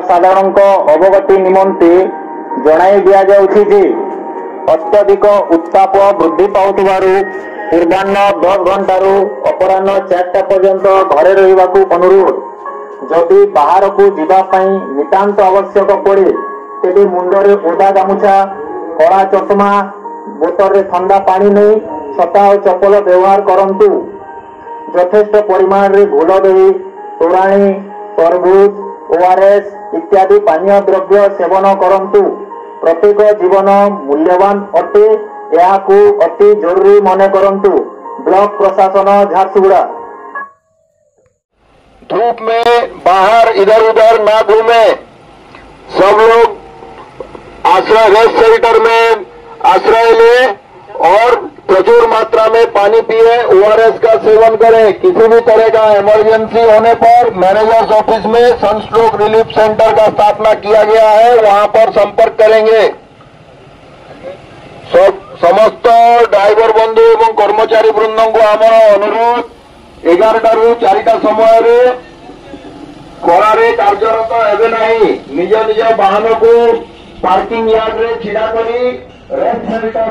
साधारण अवगति निमंते जणाई दिया जाउछि जे अत्यधिक उत्ताप वृद्धि पाउथिबारु पूर्वाह्न 10 घंटारू अपराह्न 4टा पर्यंत घरे रहिबाकू अनुरोध। जदि बाहर को जीवाई नितांत आवश्यक पड़े तेबे मुंडरे ओदा गामुछा, कड़ा चषमा, बोतल रे ठंडा पानी नहीं छता और चप्पल व्यवहार करंतु। यथेष्ट परिमाण रे घोल दही, तोराणी, तरबूज, ओआरएस इत्यादि पानीय द्रव्य सेवन करंतु। प्रत्येक जीवन मूल्यवान अटे, याकू अति जरूरी मने करंतु। ब्लॉक प्रशासन झारसुगुड़ा। धूप में बाहर इधर उधर ना घूमे। सब लोग आश्रय रेस्ट शेल्टर में आश्रय ले और प्रचुर मात्रा में पानी पिए, ओआरएस का सेवन करें। किसी भी तरह का इमरजेंसी होने पर मैनेजर्स ऑफिस में सनस्ट्रोक रिलीफ सेंटर का स्थापना किया गया है, वहां पर संपर्क करेंगे। समस्त ड्राइवर बंधु एवं कर्मचारी वृंद को आमर अनुरोध 11टारू 4टा समय खरारे कार्यरत हेबे नहीं। निज निज वाहन को पार्किंग यार्ड रे छिड़ा करी रेस्ट शेल्टर